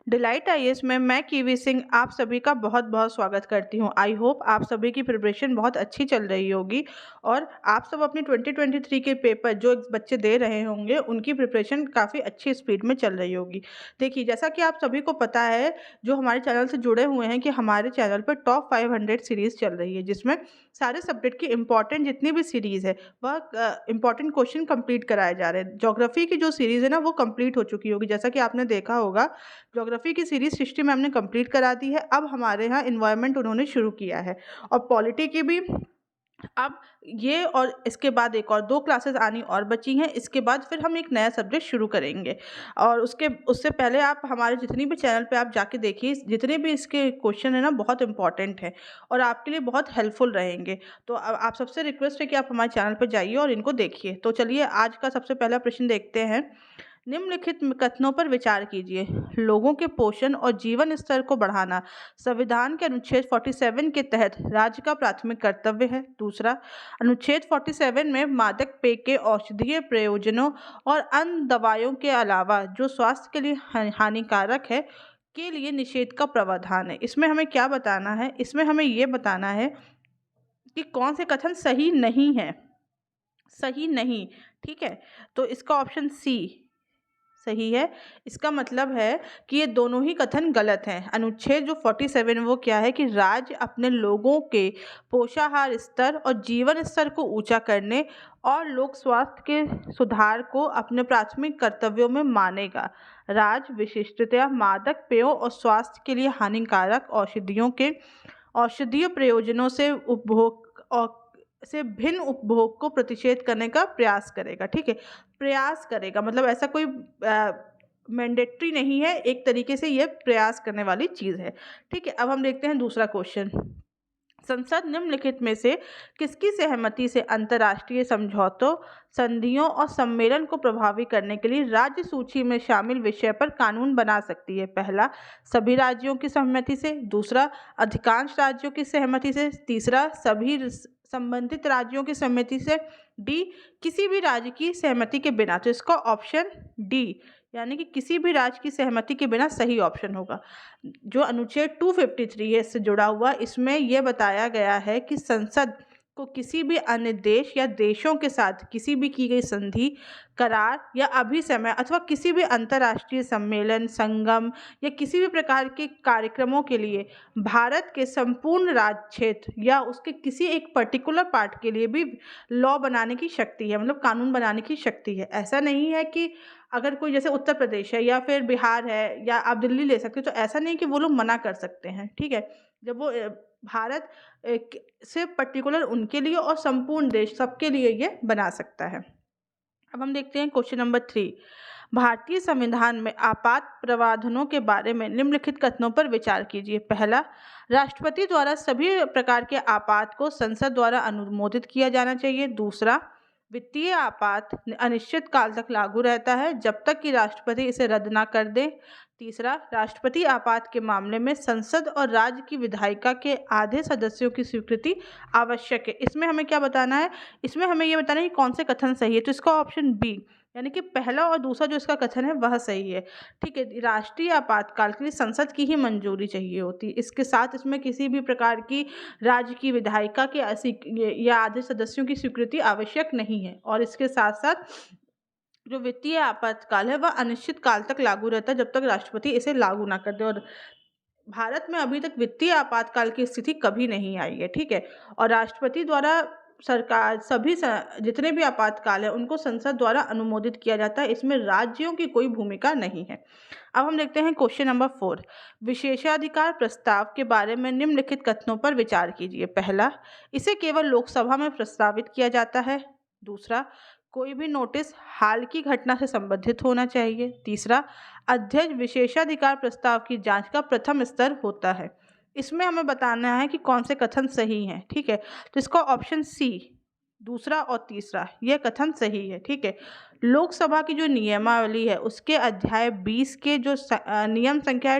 Delight IAS में मैं kiwi Singh आप सभी का बहुत बहुत स्वागत करती हूँ। आई होप आप सभी की प्रिपरेशन बहुत अच्छी चल रही होगी और आप सब अपनी 2023 के पेपर जो बच्चे दे रहे होंगे उनकी प्रिपरेशन काफ़ी अच्छी स्पीड में चल रही होगी। देखिए, जैसा कि आप सभी को पता है, जो हमारे चैनल से जुड़े हुए हैं, कि हमारे चैनल पर टॉप 500 सीरीज़ चल रही है, जिसमें सारे सब्जेक्ट की इंपॉर्टेंट जितनी भी सीरीज़ है वह इंपॉर्टेंट क्वेश्चन कंप्लीट कराए जा रहे हैं। ज्योग्राफी की जो सीरीज़ है ना, वो कंप्लीट हो चुकी होगी। जैसा कि आपने देखा होगा, ज्योग्राफी की सीरीज हिस्ट्री में हमने कंप्लीट करा दी है। अब हमारे यहाँ इन्वायरमेंट उन्होंने शुरू किया है और पॉलिटी की भी। अब ये और इसके बाद एक और 2 क्लासेस आनी और बची हैं। इसके बाद फिर हम एक नया सब्जेक्ट शुरू करेंगे और उससे पहले आप हमारे जितनी भी चैनल पे आप जाके देखिए, जितने भी इसके क्वेश्चन है ना, बहुत इंपॉर्टेंट है और आपके लिए बहुत हेल्पफुल रहेंगे। तो आप सबसे रिक्वेस्ट है कि आप हमारे चैनल पर जाइए और इनको देखिए। तो चलिए, आज का सबसे पहला प्रश्न देखते हैं। निम्नलिखित कथनों पर विचार कीजिए। लोगों के पोषण और जीवन स्तर को बढ़ाना संविधान के अनुच्छेद 47 के तहत राज्य का प्राथमिक कर्तव्य है। दूसरा, अनुच्छेद 47 में मादक पेय के औषधीय प्रयोजनों और अन्य दवाओं के अलावा जो स्वास्थ्य के लिए हानिकारक है के लिए निषेध का प्रावधान है। इसमें हमें क्या बताना है? इसमें हमें ये बताना है कि कौन से कथन सही नहीं है। सही नहीं, ठीक है। तो इसका ऑप्शन सी सही है। इसका मतलब है कि ये दोनों ही कथन गलत हैं। अनुच्छेद जो 47 वो क्या है कि राज्य अपने लोगों के पोषाहार स्तर और जीवन स्तर को ऊंचा करने और लोक स्वास्थ्य के सुधार को अपने प्राथमिक कर्तव्यों में मानेगा। राज्य विशिष्टतया मादक पेयों और स्वास्थ्य के लिए हानिकारक औषधियों के औषधीय प्रयोजनों से उपभोग और से भिन्न उपभोग को प्रतिषेध करने का प्रयास करेगा। ठीक है, प्रयास करेगा मतलब ऐसा कोई मैंडेटरी नहीं है, एक तरीके से ये प्रयास करने वाली चीज़ है। ठीक है, अब हम देखते हैं दूसरा क्वेश्चन। संसद निम्नलिखित में से किसकी सहमति से अंतर्राष्ट्रीय समझौतों, संधियों और सम्मेलन को प्रभावी करने के लिए राज्य सूची में शामिल विषय पर कानून बना सकती है? पहला, सभी राज्यों की सहमति से। दूसरा, अधिकांश राज्यों की सहमति से। तीसरा, सभी संबंधित राज्यों की सहमति से। डी, किसी भी राज्य की सहमति के बिना। तो इसका ऑप्शन डी यानी कि किसी भी राज्य की सहमति के बिना सही ऑप्शन होगा। जो अनुच्छेद 253 है इससे जुड़ा हुआ, इसमें यह बताया गया है कि संसद को किसी भी अन्य देश या देशों के साथ किसी भी की गई संधि, करार या अभिसमय अथवा किसी भी अंतर्राष्ट्रीय सम्मेलन, संगम या किसी भी प्रकार के कार्यक्रमों के लिए भारत के संपूर्ण राज्य क्षेत्र या उसके किसी एक पर्टिकुलर पार्ट के लिए भी लॉ बनाने की शक्ति है, मतलब कानून बनाने की शक्ति है। ऐसा नहीं है कि अगर कोई जैसे उत्तर प्रदेश है या फिर बिहार है या आप दिल्ली ले सकते हो, तो ऐसा नहीं कि वो लोग मना कर सकते हैं। ठीक है, जब वो भारत सिर्फ पर्टिकुलर उनके लिए और संपूर्ण देश सबके लिए ये बना सकता है। अब हम देखते हैं क्वेश्चन नंबर 3। भारतीय संविधान में आपात प्रावधानों के बारे में निम्नलिखित कथनों पर विचार कीजिए। पहला, राष्ट्रपति द्वारा सभी प्रकार के आपात को संसद द्वारा अनुमोदित किया जाना चाहिए। दूसरा, वित्तीय आपात अनिश्चित काल तक लागू रहता है जब तक कि राष्ट्रपति इसे रद्द ना कर दे। तीसरा, राष्ट्रपति आपात के मामले में संसद और राज्य की विधायिका के आधे सदस्यों की स्वीकृति आवश्यक है। इसमें हमें क्या बताना है? इसमें हमें ये बताना है कि कौन से कथन सही है। तो इसका ऑप्शन बी यानी कि पहला और दूसरा जो इसका कथन है वह सही है। ठीक है, राष्ट्रीय आपातकाल के लिए संसद की ही मंजूरी चाहिए होती है। इसके साथ इसमें किसी भी प्रकार की राज्य की विधायिका के या आधे सदस्यों की स्वीकृति आवश्यक नहीं है। और इसके साथ साथ जो वित्तीय आपातकाल है वह अनिश्चित काल तक लागू रहता है जब तक राष्ट्रपति इसे लागू ना कर दे। और भारत में अभी तक वित्तीय आपातकाल की स्थिति कभी नहीं आई है। ठीक है, और राष्ट्रपति द्वारा सरकार जितने भी आपातकाल है उनको संसद द्वारा अनुमोदित किया जाता है। इसमें राज्यों की कोई भूमिका नहीं है। अब हम देखते हैं क्वेश्चन नंबर 4। विशेषाधिकार प्रस्ताव के बारे में निम्नलिखित कथनों पर विचार कीजिए। पहला, इसे केवल लोकसभा में प्रस्तावित किया जाता है। दूसरा, कोई भी नोटिस हाल की घटना से संबंधित होना चाहिए। तीसरा, अध्यक्ष विशेषाधिकार प्रस्ताव की जांच का प्रथम स्तर होता है। इसमें हमें बताना है कि कौन से कथन सही हैं। ठीक है, तो इसका ऑप्शन सी दूसरा और तीसरा यह कथन सही है। ठीक है, लोकसभा की जो नियमावली है उसके अध्याय 20 के जो नियम संख्या है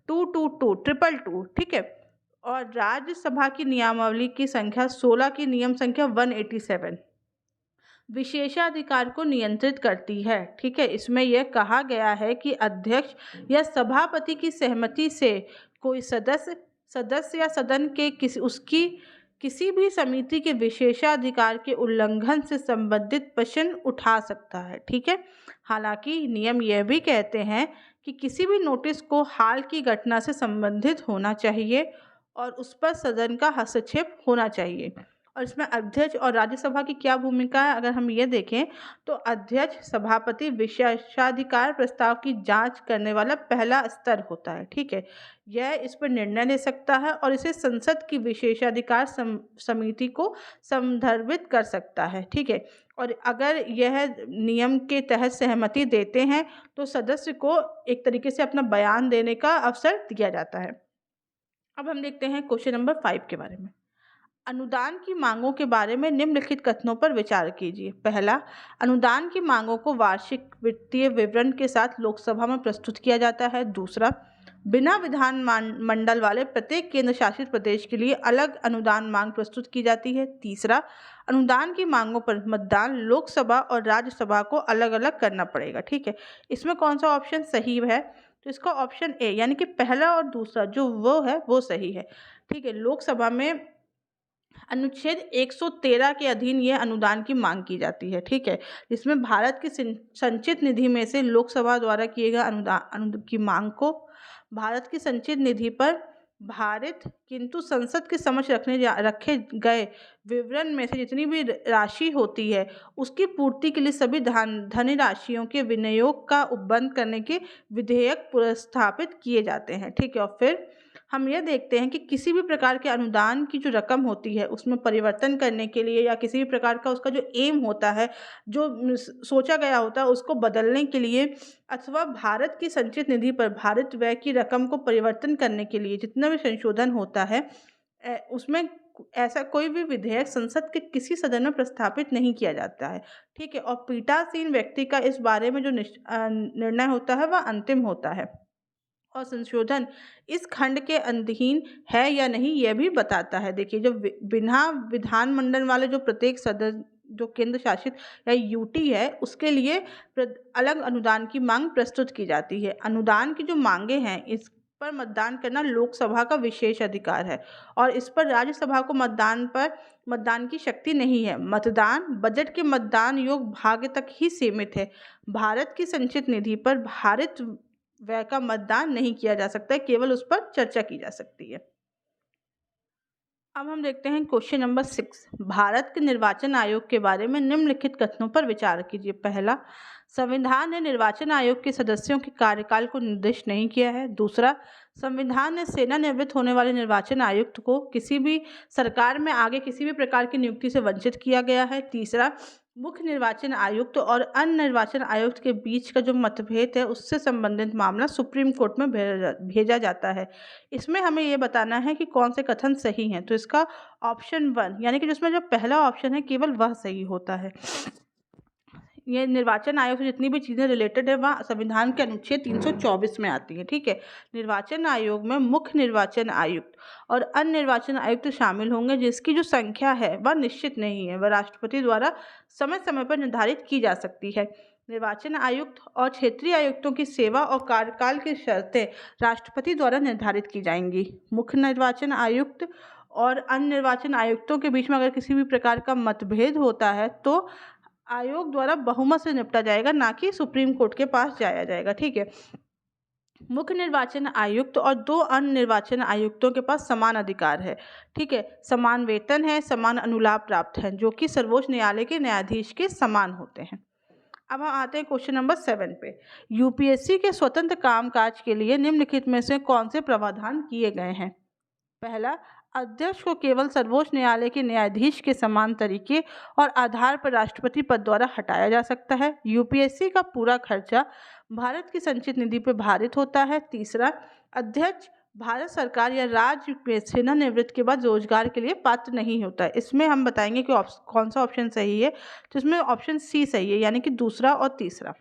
222 ठीक है, और राज्यसभा की नियमावली की संख्या 16 की नियम संख्या 187। विशेषाधिकार को नियंत्रित करती है। ठीक है, इसमें यह कहा गया है कि अध्यक्ष या सभापति की सहमति से कोई सदस्य या सदन के किसी भी समिति के विशेषाधिकार के उल्लंघन से संबंधित प्रश्न उठा सकता है। ठीक है, हालांकि नियम यह भी कहते हैं कि किसी भी नोटिस को हाल की घटना से संबंधित होना चाहिए और उस पर सदन का हस्तक्षेप होना चाहिए। और इसमें अध्यक्ष और राज्यसभा की क्या भूमिका है, अगर हम ये देखें तो अध्यक्ष सभापति विशेषाधिकार प्रस्ताव की जांच करने वाला पहला स्तर होता है। ठीक है, यह इस पर निर्णय ले सकता है और इसे संसद की विशेषाधिकार समिति को संदर्भित कर सकता है। ठीक है, और अगर यह नियम के तहत सहमति देते हैं तो सदस्य को एक तरीके से अपना बयान देने का अवसर दिया जाता है। अब हम देखते हैं क्वेश्चन नंबर 5 के बारे में। अनुदान की मांगों के बारे में निम्नलिखित कथनों पर विचार कीजिए। पहला, अनुदान की मांगों को वार्षिक वित्तीय विवरण के साथ लोकसभा में प्रस्तुत किया जाता है। दूसरा, बिना विधान मंडल वाले प्रत्येक केंद्र शासित प्रदेश के लिए अलग अनुदान मांग प्रस्तुत की जाती है। तीसरा, अनुदान की मांगों पर मतदान लोकसभा और राज्यसभा को अलग अलग करना पड़ेगा। ठीक है, इसमें कौन सा ऑप्शन सही है? तो इसका ऑप्शन ए यानी कि पहला और दूसरा जो वो है वो सही है। ठीक है, लोकसभा में अनुच्छेद 113 के अधीन यह अनुदान की मांग की जाती है। ठीक है, जिसमें भारत की संचित निधि में से लोकसभा द्वारा किए गए अनुदान की मांग को भारत की संचित निधि पर भारित किंतु संसद के समक्ष रखे गए विवरण में से जितनी भी राशि होती है उसकी पूर्ति के लिए सभी धनराशियों के विनियोग का उपबंध करने के विधेयक प्रस्तावित किए जाते हैं। ठीक है, और फिर हम यह देखते हैं कि किसी भी प्रकार के अनुदान की जो रकम होती है उसमें परिवर्तन करने के लिए या किसी भी प्रकार का उसका जो एम होता है, जो सोचा गया होता है, उसको बदलने के लिए अथवा भारत की संचित निधि पर भारत व्यय की रकम को परिवर्तन करने के लिए जितना भी संशोधन होता है उसमें ऐसा कोई भी विधेयक संसद के किसी सदन में प्रस्तावित नहीं किया जाता है। ठीक है, और पीठासीन व्यक्ति का इस बारे में जो निर्णय होता है वह अंतिम होता है और संशोधन इस खंड के अधीन है या नहीं यह भी बताता है। देखिए, जो बिना विधानमंडल वाले जो प्रत्येक सदन जो केंद्र शासित या यूटी है उसके लिए अलग अनुदान की मांग प्रस्तुत की जाती है। अनुदान की जो मांगे हैं इस पर मतदान करना लोकसभा का विशेष अधिकार है और इस पर राज्यसभा को मतदान की शक्ति नहीं है। मतदान बजट के मतदान योग्य भाग तक ही सीमित है। भारत की संचित निधि पर भारित व्यय का मतदान नहीं किया जा सकता है, केवल उस पर चर्चा की जा सकती है। अब हम देखते हैं क्वेश्चन नंबर 6। भारत के निर्वाचन आयोग के बारे में निम्नलिखित कथनों पर विचार कीजिए। पहला, संविधान ने निर्वाचन आयोग के सदस्यों के कार्यकाल को निर्दिष्ट नहीं किया है। दूसरा, संविधान ने सेवानिवृत्त होने वाले निर्वाचन आयुक्त को किसी भी सरकार में आगे किसी भी प्रकार की नियुक्ति से वंचित किया गया है। तीसरा, मुख्य निर्वाचन आयुक्त और अन्य निर्वाचन आयुक्त के बीच का जो मतभेद है उससे संबंधित मामला सुप्रीम कोर्ट में भेजा जाता है। इसमें हमें ये बताना है कि कौन से कथन सही हैं। तो इसका ऑप्शन 1 यानी कि जिसमें जो पहला ऑप्शन है केवल वह सही होता है। ये निर्वाचन आयोग से जितनी भी चीज़ें रिलेटेड है वह संविधान के अनुच्छेद 324 में आती है। ठीक है, निर्वाचन आयोग में मुख्य निर्वाचन आयुक्त और अन्य निर्वाचन आयुक्त शामिल होंगे जिसकी जो संख्या है वह निश्चित नहीं है, वह राष्ट्रपति द्वारा समय समय पर निर्धारित की जा सकती है। निर्वाचन आयुक्त और क्षेत्रीय आयुक्तों की सेवा और कार्यकाल की शर्तें राष्ट्रपति द्वारा निर्धारित की जाएंगी। मुख्य निर्वाचन आयुक्त और अन्य निर्वाचन आयुक्तों के बीच में अगर किसी भी प्रकार का मतभेद होता है तो आयोग द्वारा बहुमत से निपटा जाएगा, ना कि सुप्रीम कोर्ट के पास जाया जाएगा। ठीक है, मुख्य निर्वाचन आयुक्त और 2 अन्य निर्वाचन आयुक्तों के पास समान अधिकार है। ठीक है, समान वेतन है, समान अनुलाभ प्राप्त है, जो कि सर्वोच्च न्यायालय के न्यायाधीश के समान होते हैं। अब हम आते हैं क्वेश्चन नंबर 7 पे। यूपीएससी के स्वतंत्र कामकाज के लिए निम्नलिखित में से कौन से प्रावधान किए गए हैं? पहला, अध्यक्ष को केवल सर्वोच्च न्यायालय के न्यायाधीश के समान तरीके और आधार पर राष्ट्रपति पद द्वारा हटाया जा सकता है। यूपीएससी का पूरा खर्चा भारत की संचित निधि पर भारित होता है। तीसरा, अध्यक्ष भारत सरकार या राज्य में सेवानिवृत्ति के बाद रोजगार के लिए पात्र नहीं होता है। इसमें हम बताएंगे कि कौन सा ऑप्शन सही है। तो इसमें ऑप्शन सी सही है, यानी कि दूसरा और तीसरा।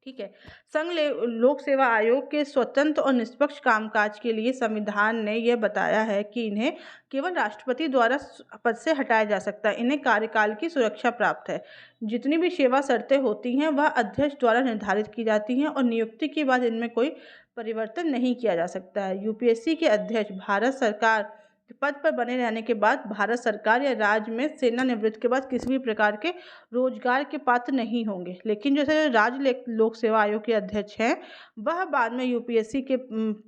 ठीक है। लोक सेवा आयोग के स्वतंत्र और निष्पक्ष कामकाज के लिए संविधान ने यह बताया है कि इन्हें केवल राष्ट्रपति द्वारा पद से हटाया जा सकता है। इन्हें कार्यकाल की सुरक्षा प्राप्त है। जितनी भी सेवा शर्तें होती हैं वह अध्यक्ष द्वारा निर्धारित की जाती हैं और नियुक्ति के बाद इनमें कोई परिवर्तन नहीं किया जा सकता है। यूपीएससी के अध्यक्ष भारत सरकार पद पर बने रहने के बाद भारत सरकार या राज्य में सेवानिवृत्ति के बाद किसी भी प्रकार के रोजगार के पात्र नहीं होंगे। लेकिन जैसे राज्य लोक सेवा आयोग के अध्यक्ष हैं वह बाद में यूपीएससी के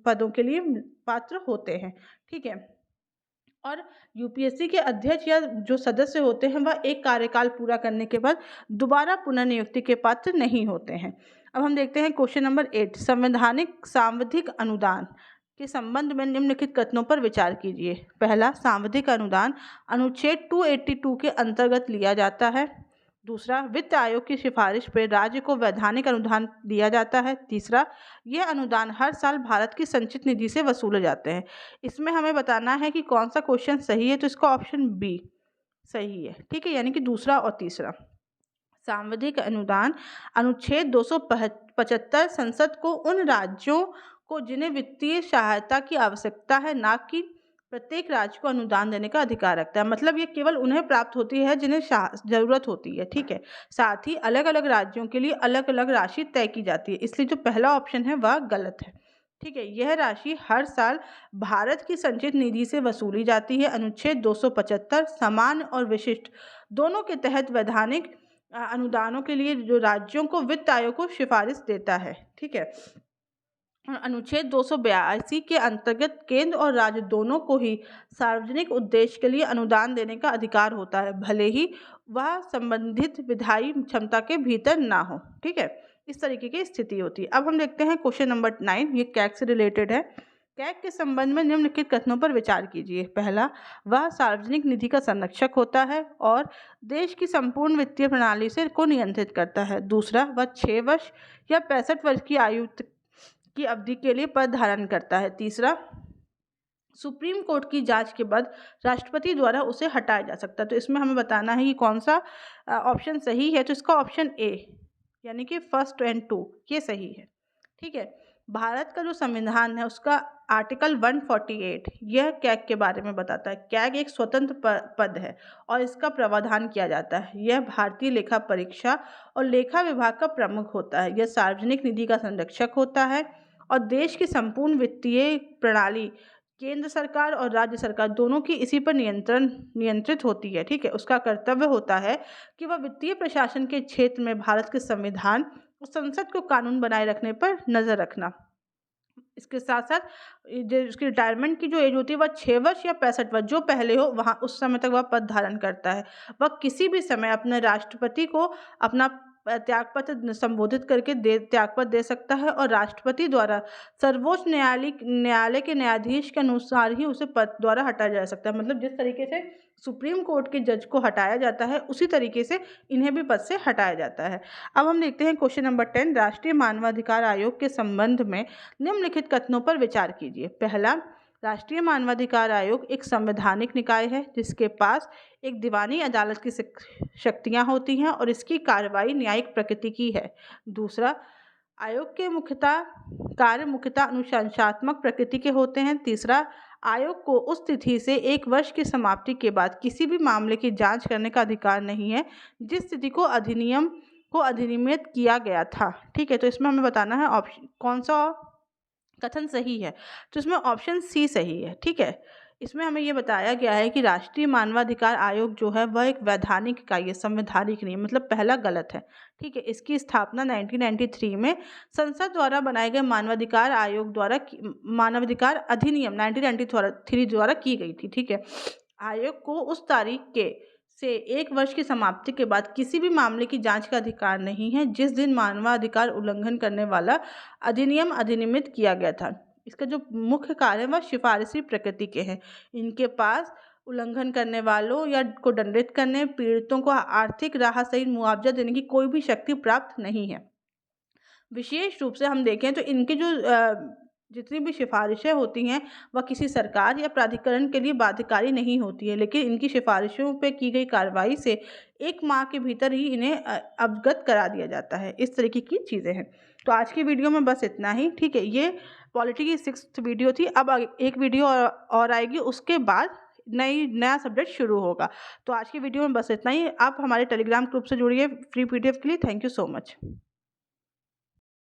पदों के लिए पात्र होते हैं। ठीक है। और यूपीएससी के अध्यक्ष या जो सदस्य होते हैं वह एक कार्यकाल पूरा करने के बाद दोबारा पुनर्नियुक्ति के पात्र नहीं होते हैं। अब हम देखते हैं क्वेश्चन नंबर 8, संवैधानिक सांविधिक अनुदान के संबंध में निम्नलिखित कथनों पर विचार कीजिए। पहला, सांविधिक अनुदान अनुच्छेद 282 के अंतर्गत लिया जाता है। दूसरा, वित्त आयोग की सिफारिश पर राज्य को वैधानिक अनुदान दिया जाता है। तीसरा, यह अनुदान हर साल भारत की संचित निधि से वसूले जाते हैं। इसमें हमें बताना है कि कौन सा क्वेश्चन सही है, तो इसका ऑप्शन बी सही है। ठीक है, यानी कि दूसरा और तीसरा। सांविधिक अनुदान अनुच्छेद 275 संसद को उन राज्यों को जिन्हें वित्तीय सहायता की आवश्यकता है, ना कि प्रत्येक राज्य को अनुदान देने का अधिकार रखता है। मतलब ये केवल उन्हें प्राप्त होती है जिन्हें जरूरत होती है। ठीक है। साथ ही अलग अलग राज्यों के लिए अलग अलग राशि तय की जाती है। इसलिए जो पहला ऑप्शन है वह गलत है। ठीक है। यह राशि हर साल भारत की संचित निधि से वसूली जाती है। अनुच्छेद 275 सामान्य और विशिष्ट दोनों के तहत वैधानिक अनुदानों के लिए जो राज्यों को वित्त आयोग को सिफारिश देता है। ठीक है। अनुच्छेद 282 के अंतर्गत केंद्र और राज्य दोनों को ही सार्वजनिक उद्देश्य के लिए अनुदान देने का अधिकार होता है, भले ही वह संबंधित विधायी क्षमता के भीतर ना हो। ठीक है, इस तरीके की स्थिति होती है। अब हम देखते हैं क्वेश्चन नंबर 9, ये कैग से रिलेटेड है। कैग के संबंध में निम्नलिखित कथनों पर विचार कीजिए। पहला, वह सार्वजनिक निधि का संरक्षक होता है और देश की संपूर्ण वित्तीय प्रणाली से को नियंत्रित करता है। दूसरा, वह 6 वर्ष या 65 वर्ष की आयु की अवधि के लिए पद धारण करता है। तीसरा, सुप्रीम कोर्ट की जांच के बाद राष्ट्रपति द्वारा उसे हटाया जा सकता है। तो इसमें हमें बताना है कि कौन सा ऑप्शन सही है। तो इसका ऑप्शन ए यानी कि फर्स्ट एंड 2 ये सही है। ठीक है। भारत का जो संविधान है उसका आर्टिकल 148 यह कैग के बारे में बताता है। कैग एक स्वतंत्र पद है और इसका प्रावधान किया जाता है। यह भारतीय लेखा परीक्षा और लेखा विभाग का प्रमुख होता है। यह सार्वजनिक निधि का संरक्षक होता है और देश की संपूर्ण वित्तीय प्रणाली केंद्र सरकार और राज्य सरकार दोनों की इसी पर नियंत्रित होती है। ठीक है। उसका कर्तव्य होता है कि वह वित्तीय प्रशासन के क्षेत्र में भारत के संविधान और संसद को कानून बनाए रखने पर नजर रखना। इसके साथ साथ जो उसकी रिटायरमेंट की जो एज होती है वह 6 वर्ष या 65 वर्ष जो पहले हो वहाँ उस समय तक वह पद धारण करता है। वह किसी भी समय अपने राष्ट्रपति को अपना त्यागपत्र संबोधित करके त्यागपत्र दे सकता है और राष्ट्रपति द्वारा सर्वोच्च न्यायालय के न्यायाधीश के अनुसार ही उसे पद द्वारा हटाया जा सकता है। मतलब जिस तरीके से सुप्रीम कोर्ट के जज को हटाया जाता है उसी तरीके से इन्हें भी पद से हटाया जाता है। अब हम देखते हैं क्वेश्चन नंबर 10, राष्ट्रीय मानवाधिकार आयोग के संबंध में निम्नलिखित कथनों पर विचार कीजिए। पहला, राष्ट्रीय मानवाधिकार आयोग एक संवैधानिक निकाय है जिसके पास एक दीवानी अदालत की शक्तियां होती हैं और इसकी कार्रवाई न्यायिक प्रकृति की है। दूसरा, आयोग के मुख्यतः अनुशासनात्मक प्रकृति के होते हैं। तीसरा, आयोग को उस तिथि से 1 वर्ष की समाप्ति के बाद किसी भी मामले की जांच करने का अधिकार नहीं है जिस तिथि को अधिनियमित किया गया था। ठीक है। तो इसमें हमें बताना है ऑप्शन कौन सा कथन सही है। तो इसमें ऑप्शन सी सही है। ठीक है। इसमें हमें ये बताया गया है कि राष्ट्रीय मानवाधिकार आयोग जो है वह एक वैधानिक इकाई है, संवैधानिक नहीं। मतलब पहला गलत है। ठीक है। इसकी स्थापना 1993 में संसद द्वारा बनाए गए मानवाधिकार आयोग द्वारा मानवाधिकार अधिनियम 1993 द्वारा की गई थी। ठीक है। आयोग को उस तारीख से 1 वर्ष की समाप्ति के बाद किसी भी मामले की जांच का अधिकार नहीं है जिस दिन मानवाधिकार उल्लंघन करने वाला अधिनियम अधिनियमित किया गया था। इसका जो मुख्य कार्य है वह सिफारिशी प्रकृति के हैं। इनके पास उल्लंघन करने वालों या को दंडित करने, पीड़ितों को आर्थिक राहत सहित मुआवजा देने की कोई भी शक्ति प्राप्त नहीं है। विशेष रूप से हम देखें तो इनके जो जितनी भी सिफारिशें होती हैं वह किसी सरकार या प्राधिकरण के लिए बाध्यकारी नहीं होती है, लेकिन इनकी सिफारिशों पे की गई कार्रवाई से 1 माह के भीतर ही इन्हें अवगत करा दिया जाता है। इस तरीके की चीज़ें हैं। तो आज की वीडियो में बस इतना ही, ठीक है? ये पॉलिटी की 6th वीडियो थी। अब एक वीडियो और आएगी, उसके बाद नया सब्जेक्ट शुरू होगा। तो आज की वीडियो में बस इतना ही। आप हमारे टेलीग्राम ग्रुप से जुड़िए फ्री पीडीएफ के लिए। Thank you so much.